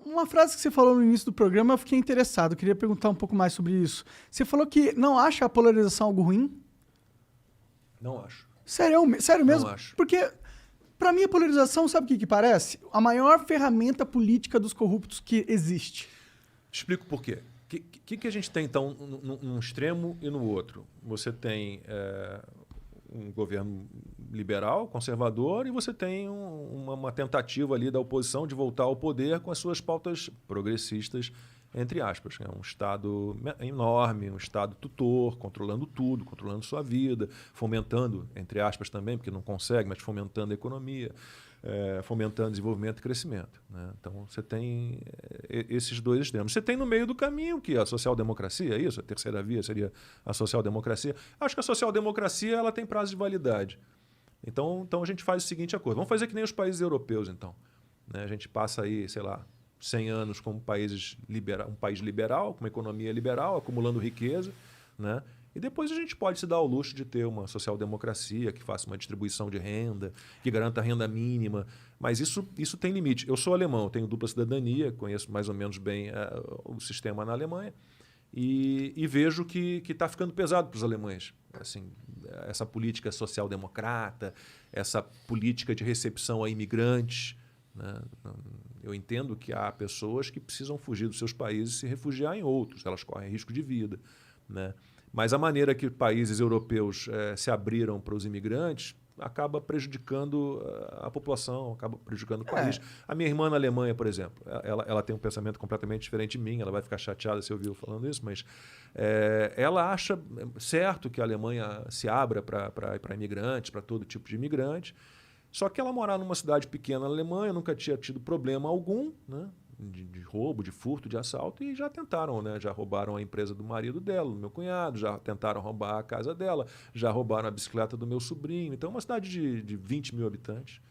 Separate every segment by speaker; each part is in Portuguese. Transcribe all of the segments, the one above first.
Speaker 1: Uma frase que você falou no início do programa, eu fiquei interessado. Eu queria perguntar um pouco mais sobre isso. Você falou que não acha a polarização algo ruim?
Speaker 2: Não acho.
Speaker 1: Sério mesmo?
Speaker 2: Não acho.
Speaker 1: Porque, pra mim, a polarização, sabe o que parece? A maior ferramenta política dos corruptos que existe.
Speaker 2: Explico por quê. O que a gente tem, então, num extremo e no outro? Você tem um governo liberal, conservador, e você tem uma tentativa ali da oposição de voltar ao poder com as suas pautas progressistas, entre aspas. É um Estado enorme, um Estado tutor, controlando tudo, controlando sua vida, fomentando, entre aspas também, porque não consegue, mas fomentando a economia, fomentando desenvolvimento e crescimento, né? Então, você tem esses dois extremos. Você tem no meio do caminho que a social-democracia, isso, a terceira via seria a social-democracia. Acho que a social-democracia ela tem prazo de validade. Então, a gente faz o seguinte acordo. Vamos fazer que nem os países europeus, então, né? A gente passa aí, sei lá, 100 anos como um país liberal, com uma economia liberal, acumulando riqueza, né? E depois a gente pode se dar ao luxo de ter uma social-democracia que faça uma distribuição de renda, que garanta a renda mínima. Mas isso tem limite. Eu sou alemão, tenho dupla cidadania, conheço mais ou menos bem o sistema na Alemanha e vejo que está ficando pesado para os alemães. Assim, essa política social-democrata, essa política de recepção a imigrantes, né? Eu entendo que há pessoas que precisam fugir dos seus países e se refugiar em outros. Elas correm risco de vida, né? Mas a maneira que países europeus se abriram para os imigrantes acaba prejudicando a população, acaba prejudicando o país. A minha irmã na Alemanha, por exemplo, ela tem um pensamento completamente diferente de mim, ela vai ficar chateada se eu ouvir eu falando isso, mas ela acha certo que a Alemanha se abra para imigrantes, para todo tipo de imigrante, só que ela morar numa cidade pequena na Alemanha, nunca tinha tido problema algum, né? De roubo, de furto, de assalto, e já tentaram, né? Já roubaram a empresa do marido dela, do meu cunhado, já tentaram roubar a casa dela, já roubaram a bicicleta do meu sobrinho. Então, é uma cidade de 20 mil habitantes,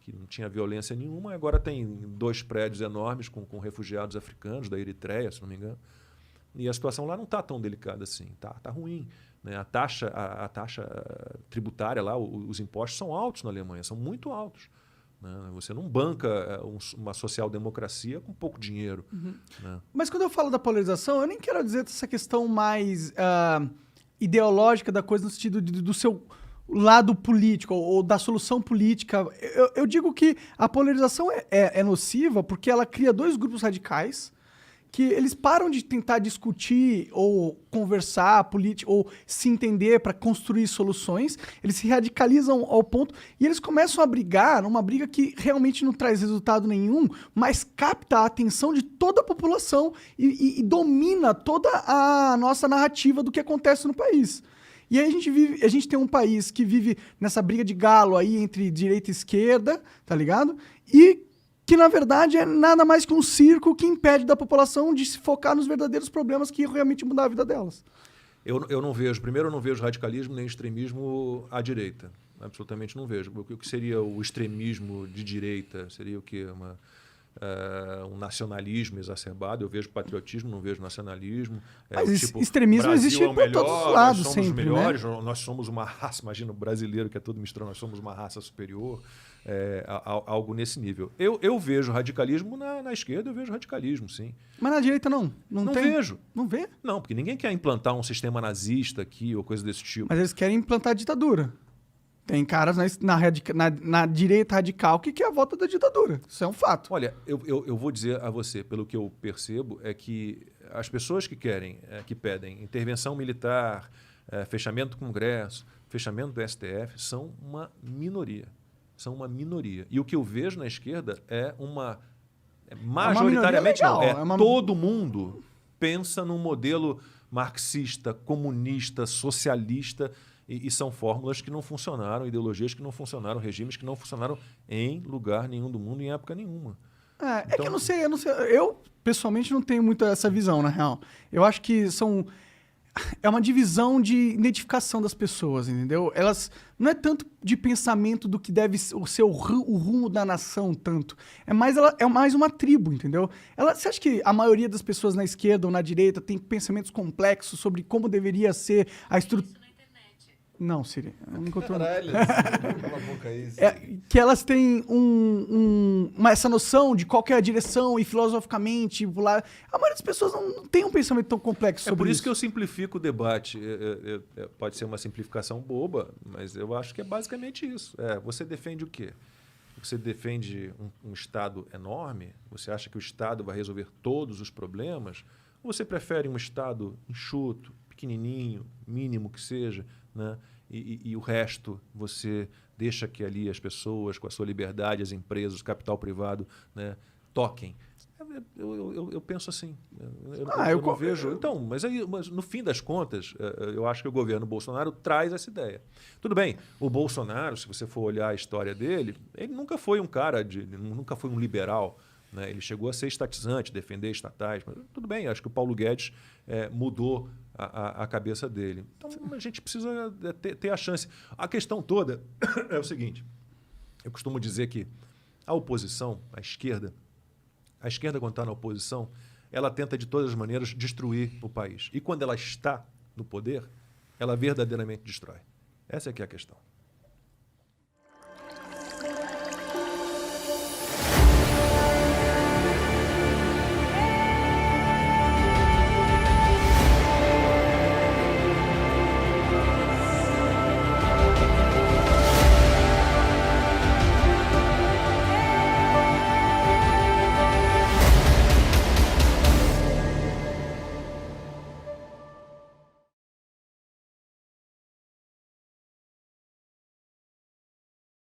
Speaker 2: que não tinha violência nenhuma, agora tem 2 prédios enormes com refugiados africanos, da Eritreia, se não me engano. E a situação lá não está tão delicada assim, tá ruim, né? A taxa tributária lá, os impostos são altos na Alemanha, são muito altos. Você não banca uma social-democracia com pouco dinheiro.
Speaker 1: Uhum.
Speaker 2: Né?
Speaker 1: Mas quando eu falo da polarização, eu nem quero dizer essa questão mais ideológica da coisa no sentido do seu lado político ou da solução política. Eu digo que a polarização é nociva porque ela cria 2 grupos radicais que eles param de tentar discutir ou conversar ou se entender para construir soluções, eles se radicalizam ao ponto e eles começam a brigar numa briga que realmente não traz resultado nenhum, mas capta a atenção de toda a população e domina toda a nossa narrativa do que acontece no país. E aí a gente tem um país que vive nessa briga de galo aí entre direita e esquerda, tá ligado? E que, na verdade, é nada mais que um circo que impede da população de se focar nos verdadeiros problemas que realmente mudar a vida delas.
Speaker 2: Eu não vejo, primeiro, eu não vejo radicalismo nem extremismo à direita. Absolutamente não vejo. O que seria o extremismo de direita? Seria o quê? Um nacionalismo exacerbado. Eu vejo patriotismo, não vejo nacionalismo.
Speaker 1: Mas
Speaker 2: tipo,
Speaker 1: extremismo
Speaker 2: Brasil
Speaker 1: existe por todos os lados,
Speaker 2: nós somos
Speaker 1: sempre,
Speaker 2: os melhores,
Speaker 1: né?
Speaker 2: Nós somos uma raça, imagina o brasileiro que é todo misturado, nós somos uma raça superior. Algo nesse nível. Eu vejo radicalismo na esquerda, eu vejo radicalismo, sim.
Speaker 1: Mas na direita não? Não tem?
Speaker 2: Vejo.
Speaker 1: Não vê?
Speaker 2: Não, porque ninguém quer implantar um sistema nazista aqui ou coisa desse tipo.
Speaker 1: Mas eles querem implantar ditadura. Tem caras na direita radical que quer a volta da ditadura. Isso é um fato.
Speaker 2: Olha, eu vou dizer a você, pelo que eu percebo, é que as pessoas que pedem intervenção militar, fechamento do Congresso, fechamento do STF, são uma minoria. São uma minoria. E o que eu vejo na esquerda majoritariamente todo mundo pensa num modelo marxista, comunista, socialista, e são fórmulas que não funcionaram, ideologias que não funcionaram, regimes que não funcionaram em lugar nenhum do mundo, em época nenhuma.
Speaker 1: É que eu não sei. Eu, pessoalmente, não tenho muito essa visão, na real. Eu acho que é uma divisão de identificação das pessoas, entendeu? Elas não é tanto de pensamento do que deve ser o rumo da nação, tanto. É mais uma tribo, entendeu? Você acha que a maioria das pessoas na esquerda ou na direita tem pensamentos complexos sobre como deveria ser a estrutura? Não, Siri. Eu não encontrou.
Speaker 3: Caralho, cala a boca aí.
Speaker 1: Que elas têm essa noção de qual que é a direção e filosoficamente lá. A maioria das pessoas não tem um pensamento tão complexo sobre
Speaker 2: É por isso que eu simplifico o debate. Pode ser uma simplificação boba, mas eu acho que é basicamente isso. Você defende o quê? Você defende um Estado enorme? Você acha que o Estado vai resolver todos os problemas? Ou você prefere um Estado enxuto, pequenininho, mínimo que seja, né? E o resto você deixa que ali as pessoas, com a sua liberdade, as empresas, o capital privado, né, toquem? Eu penso assim. Eu não vejo. Então, mas no fim das contas, eu acho que o governo Bolsonaro traz essa ideia. Tudo bem, o Bolsonaro, se você for olhar a história dele, ele nunca foi um cara nunca foi um liberal. Né? Ele chegou a ser estatizante, defender estatais, mas tudo bem, acho que o Paulo Guedes mudou a cabeça dele. Então a gente precisa ter a chance. A questão toda é o seguinte: eu costumo dizer que a oposição, a esquerda, quando está na oposição, ela tenta de todas as maneiras destruir o país. E quando ela está no poder, ela verdadeiramente destrói. Essa é que é a questão.